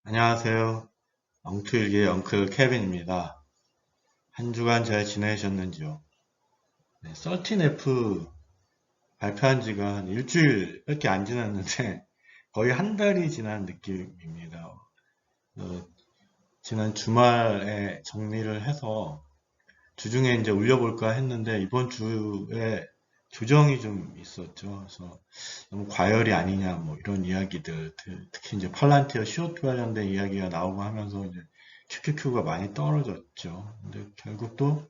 안녕하세요. 엉투일기의 엉클 케빈입니다. 한 주간 잘 지내셨는지요? 네, 13F 발표한 지가 한 일주일밖에 안 지났는데 거의 한 달이 지난 느낌입니다. 어, 지난 주말에 정리를 해서 주중에 이제 올려볼까 했는데 이번 주에 조정이 좀 있었죠. 그래서 너무 과열이 아니냐 뭐 이런 이야기들, 특히 이제 팔란티어 CO2 관련된 이야기가 나오고 하면서 이제 QQQ가 많이 떨어졌죠. 근데 결국 또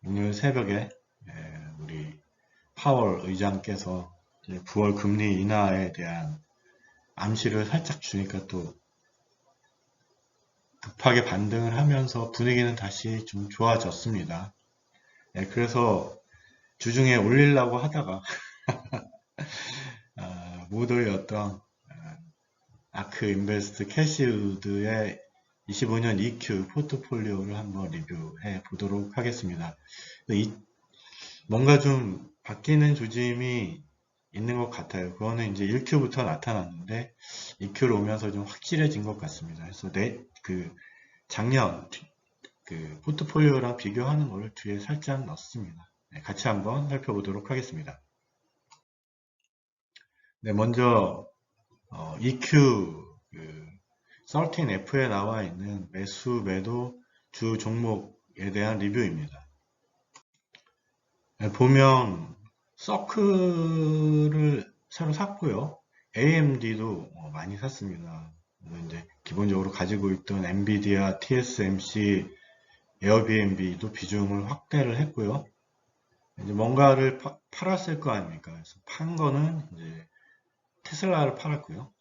오늘 새벽에 우리 파월 의장께서 이제 9월 금리 인하에 대한 암시를 살짝 주니까 또 급하게 반등을 하면서 분위기는 다시 좀 좋아졌습니다. 그래서 주중에 올리려고 하다가 못 올렸던 아크 인베스트 캐시우드의 25년 EQ 포트폴리오를 한번 리뷰해 보도록 하겠습니다. 뭔가 좀 바뀌는 조짐이 있는 것 같아요. 그거는 이제 1Q부터 나타났는데 2Q로 오면서 좀 확실해진 것 같습니다. 그래서 작년 그 포트폴리오랑 비교하는 거를 뒤에 살짝 넣었습니다. 네, 같이 한번 살펴보도록 하겠습니다. 네, 먼저 EQ 13F에 나와 있는 매수, 매도, 주 종목에 대한 리뷰입니다. 네, 보면 서클을 새로 샀고요. AMD도 많이 샀습니다. 이제 기본적으로 가지고 있던 엔비디아, TSMC, 에어비앤비도 비중을 확대를 했고요. 이제 뭔가를 팔았을 거 아닙니까? 그래서 판 거는 이제 테슬라를 팔았고요.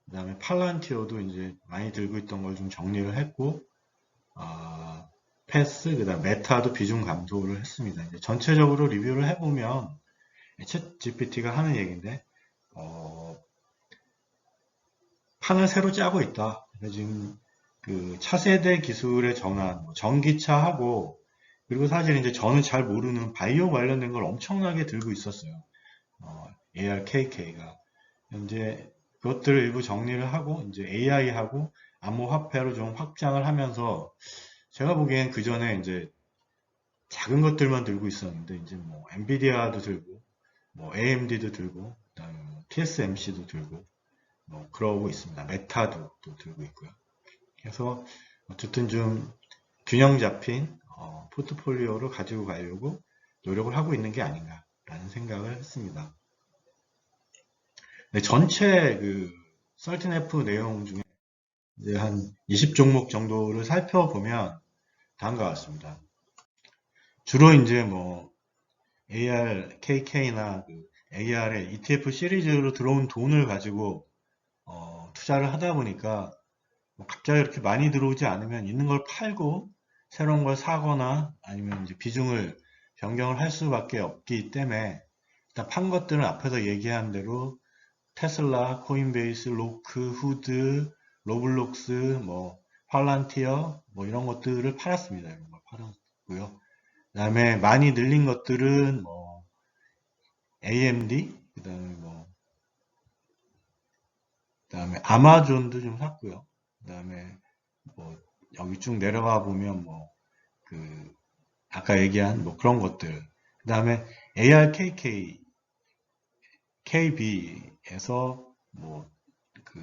그 다음에 팔란티어도 이제 많이 들고 있던 걸 좀 정리를 했고, 아, 패스, 그 다음 메타도 비중 감소를 했습니다. 이제 전체적으로 리뷰를 해보면, 챗 GPT가 하는 얘기인데, 어, 판을 새로 짜고 있다. 그래서 지금 그 차세대 기술의 전환, 뭐 전기차하고, 그리고 사실 이제 저는 잘 모르는 바이오 관련된 걸 엄청나게 들고 있었어요. ARKK가. 이제 그것들을 일부 정리를 하고, 이제 AI하고 암호화폐로 좀 확장을 하면서, 제가 보기엔 그 전에 이제 작은 것들만 들고 있었는데, 이제 뭐 엔비디아도 들고, 뭐 AMD도 들고, 그다음에 뭐 TSMC도 들고, 뭐 그러고 있습니다. 메타도 또 들고 있고요. 그래서 어쨌든 좀 균형 잡힌 포트폴리오를 가지고 가려고 노력을 하고 있는 게 아닌가라는 생각을 했습니다. 네, 전체 그 13F 내용 중에 이제 한 20종목 정도를 살펴보면 다음과 같습니다. 주로 이제 뭐 ARKK나 그 AR의 ETF 시리즈로 들어온 돈을 가지고 투자를 하다 보니까 뭐 갑자기 이렇게 많이 들어오지 않으면 있는 걸 팔고 새로운 걸 사거나 아니면 이제 비중을 변경을 할 수밖에 없기 때문에 일단 판 것들은 앞에서 얘기한 대로 테슬라, 코인베이스, 로크, 후드, 로블록스, 뭐 팔란티어 뭐 이런 것들을 팔았습니다. 이런 걸 팔았고요. 그다음에 많이 늘린 것들은 뭐 AMD, 그다음에 아마존도 좀 샀고요. 그다음에 뭐 여기 쭉 내려가 보면 뭐 그 아까 얘기한 뭐 그런 것들. 그다음에 ARKK, KB에서 뭐 그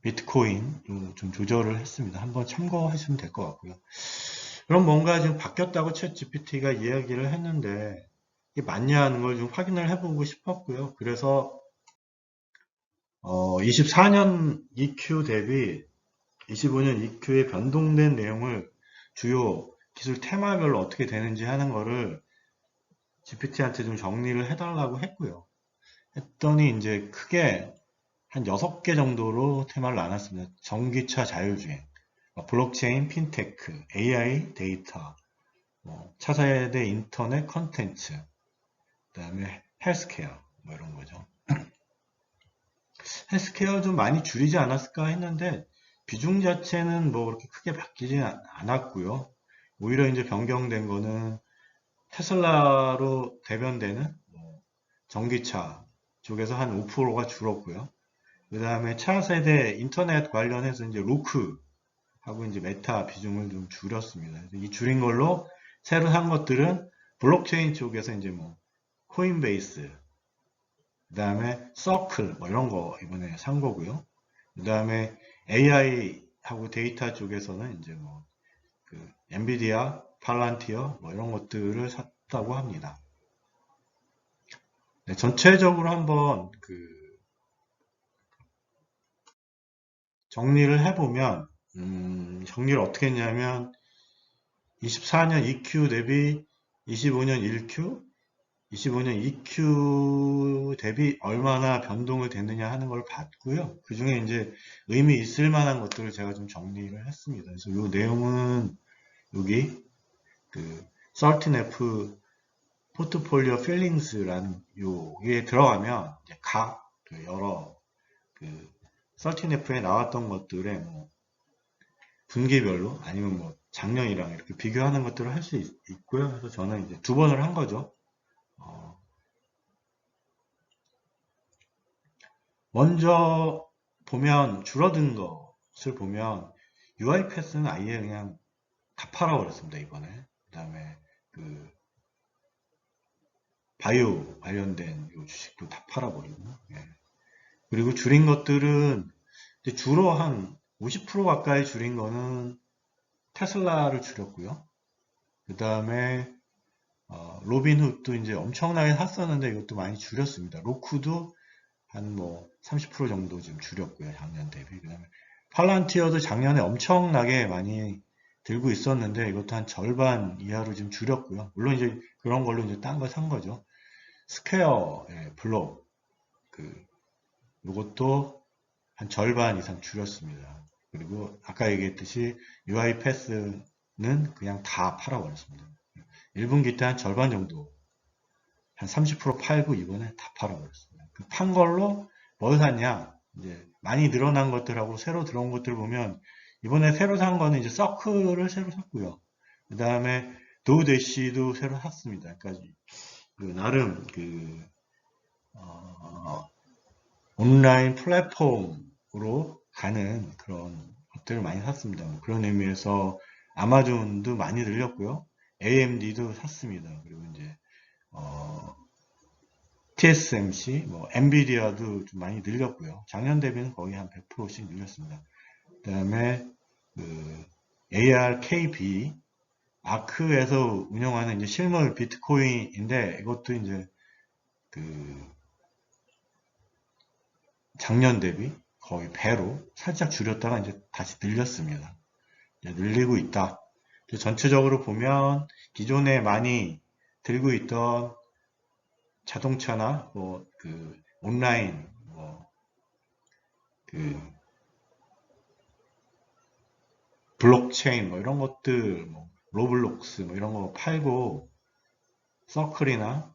비트코인 좀 조절을 했습니다. 한번 참고하시면 될 것 같고요. 그럼 뭔가 좀 바뀌었다고 챗 GPT가 이야기를 했는데 이게 맞냐 하는 걸 좀 확인을 해보고 싶었고요. 그래서 24년 EQ 대비 25년 EQ의 변동된 내용을 주요 기술 테마별로 어떻게 되는지 하는 거를 GPT한테 좀 정리를 해달라고 했고요. 했더니 이제 크게 한 6개 정도로 테마를 나눴습니다. 전기차 자율주행, 블록체인, 핀테크, AI, 데이터, 차세대 인터넷 컨텐츠, 그다음에 헬스케어, 뭐 이런 거죠. 헬스케어 좀 많이 줄이지 않았을까 했는데 비중 자체는 뭐 그렇게 크게 바뀌지 않았고요. 오히려 이제 변경된 거는 테슬라로 대변되는 전기차 쪽에서 한 5%가 줄었고요. 그 다음에 차세대 인터넷 관련해서 이제 로크하고 이제 메타 비중을 좀 줄였습니다. 이 줄인 걸로 새로 산 것들은 블록체인 쪽에서 이제 뭐 코인베이스, 그 다음에 서클 뭐 이런 거 이번에 산 거고요. 그 다음에 AI하고 데이터 쪽에서는 이제 뭐 그 엔비디아, 팔란티어 뭐 이런 것들을 샀다고 합니다. 네, 전체적으로 한번 그 정리를 해보면 정리를 어떻게 했냐면 24년 EQ 대비 25년 1Q, 25년 EQ 대비 얼마나 변동을 됐느냐 하는 걸 봤고요. 그 중에 이제 의미 있을 만한 것들을 제가 좀 정리를 했습니다. 그래서 이 내용은 여기 그 13F 포트폴리오 필링스라는 요게 들어가면 이제 각 그 여러 그 13F에 나왔던 것들의 뭐 분기별로 아니면 뭐 작년이랑 이렇게 비교하는 것들을 할 수 있고요. 그래서 저는 이제 두 번을 한 거죠. 먼저 보면 줄어든 것을 보면 UiPath는 아예 그냥 다 팔아버렸습니다. 이번에. 그 다음에 그 바이오 관련된 요 주식도 다 팔아버리고. 예. 그리고 줄인 것들은 주로 한 50% 가까이 줄인 거는 테슬라를 줄였고요. 그 다음에 로빈훗도 이제 엄청나게 샀었는데 이것도 많이 줄였습니다. 로쿠도 한 뭐 30% 정도 좀 줄였고요. 작년 대비. 그 다음에 팔란티어도 작년에 엄청나게 많이 들고 있었는데 이것도 한 절반 이하로 좀 줄였고요. 물론 이제 그런 걸로 이제 딴 거 산 거죠. 스퀘어, 블록, 그, 요것도 한 절반 이상 줄였습니다. 그리고 아까 얘기했듯이 UiPath는 그냥 다 팔아버렸습니다. 1분기 때 한 절반 정도, 한 30% 팔고 이번에 다 팔아버렸습니다. 그 판 걸로 뭘 샀냐? 이제 많이 늘어난 것들하고 새로 들어온 것들 보면 이번에 새로 산 거는 이제 서클을 새로 샀고요. 그 다음에 도우대시도 새로 샀습니다. 그러니까 그 나름 그 온라인 플랫폼으로 가는 그런 것들을 많이 샀습니다. 그런 의미에서 아마존도 많이 늘렸고요. AMD도 샀습니다. 그리고 이제 TSMC, 뭐 엔비디아도 좀 많이 늘렸고요. 작년 대비는 거의 한 100%씩 늘렸습니다. 그다음에 그 ARKB 아크에서 운영하는 이제 실물 비트코인인데 이것도 이제 그 작년 대비 거의 배로 살짝 줄였다가 이제 다시 늘렸습니다. 이제 늘리고 있다. 전체적으로 보면 기존에 많이 들고 있던 자동차나 뭐 그 온라인 뭐그 블록체인 뭐 이런 것들 뭐 로블록스 뭐 이런 거 팔고 서클이나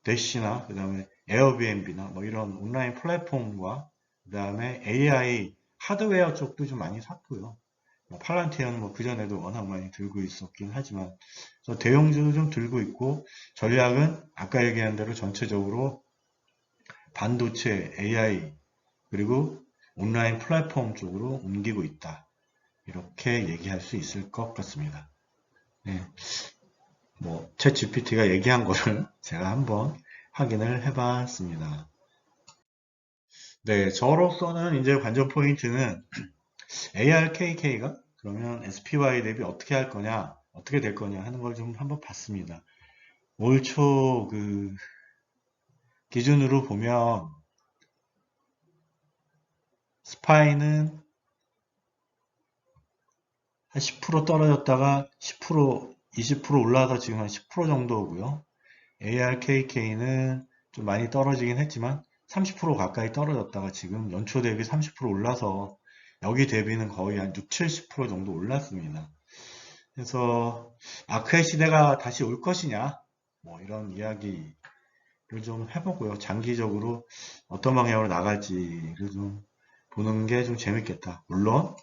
대시나 그 다음에 에어비앤비나 뭐 이런 온라인 플랫폼과 그 다음에 AI 하드웨어 쪽도 좀 많이 샀고요. 뭐 팔란티어는 뭐 그전에도 워낙 많이 들고 있었긴 하지만 그래서 대형주도 좀 들고 있고 전략은 아까 얘기한 대로 전체적으로 반도체, AI 그리고 온라인 플랫폼 쪽으로 옮기고 있다. 이렇게 얘기할 수 있을 것 같습니다. 네, 뭐, 챗 GPT가 얘기한 거를 제가 한번 확인을 해봤습니다. 네, 저로서는 이제 관전 포인트는 ARKK가 그러면 SPY 대비 어떻게 할 거냐, 어떻게 될 거냐 하는 걸 좀 한번 봤습니다. 올 초 그 기준으로 보면 스파이는 한 10% 떨어졌다가 10%, 20% 올라서 지금 한 10% 정도고요. ARKK는 좀 많이 떨어지긴 했지만 30% 가까이 떨어졌다가 지금 연초 대비 30% 올라서 여기 대비는 거의 한 6, 70% 정도 올랐습니다. 그래서 아크의 시대가 다시 올 것이냐 뭐 이런 이야기를 좀 해보고요. 장기적으로 어떤 방향으로 나갈지를 좀 보는 게 좀 재밌겠다. 물론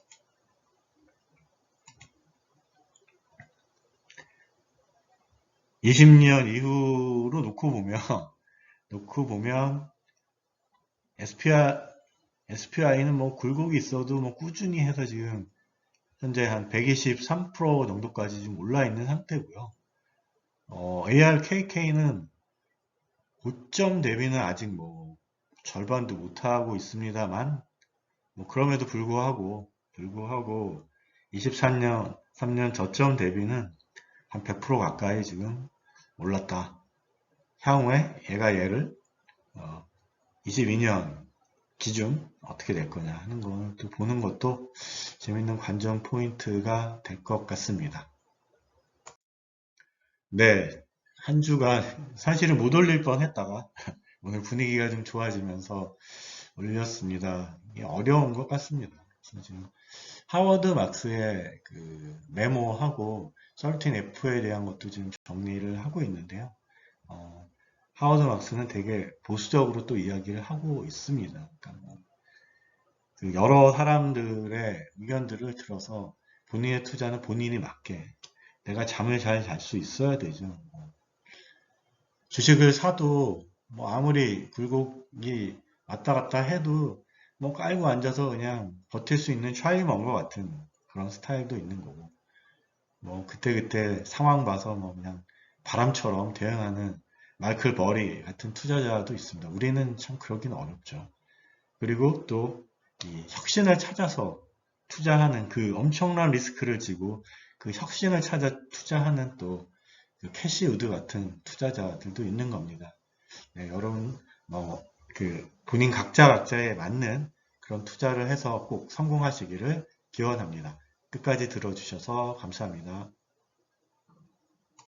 20년 이후로 놓고 보면 SPY SPY는 뭐 굴곡이 있어도 뭐 꾸준히 해서 지금 현재 한 123% 정도까지 지금 올라 있는 상태고요. ARKK는 고점 대비는 아직 뭐 절반도 못하고 있습니다만, 뭐 그럼에도 불구하고 23년 3년 저점 대비는 한 100% 가까이 지금 올랐다. 향후에 얘를 22년 기준 어떻게 될 거냐 하는 걸 또 보는 것도 재밌는 관전 포인트가 될 것 같습니다. 네, 한 주간 사실은 못 올릴 뻔 했다가 오늘 분위기가 좀 좋아지면서 올렸습니다. 이게 어려운 것 같습니다. 지금 하워드 막스의 그 메모하고 썰틴 F에 대한 것도 지금 정리를 하고 있는데요. 하워드 막스는 되게 보수적으로 또 이야기를 하고 있습니다. 그러니까 그 여러 사람들의 의견들을 들어서 본인의 투자는 본인이 맞게 내가 잠을 잘 잘 수 있어야 되죠. 주식을 사도 뭐 아무리 굴곡이 왔다 갔다 해도 뭐 깔고 앉아서 그냥 버틸 수 있는 샤이먼과 같은 그런 스타일도 있는 거고, 뭐 그때그때 상황 봐서 뭐 그냥 바람처럼 대응하는 마이클 버리 같은 투자자도 있습니다. 우리는 참 그러긴 어렵죠. 그리고 또 이 혁신을 찾아서 투자하는 그 엄청난 리스크를 지고 그 혁신을 찾아 투자하는 또 그 캐시 우드 같은 투자자들도 있는 겁니다. 네, 여러분 뭐 그 본인 각자에 맞는 그런 투자를 해서 꼭 성공하시기를 기원합니다. 끝까지 들어주셔서 감사합니다.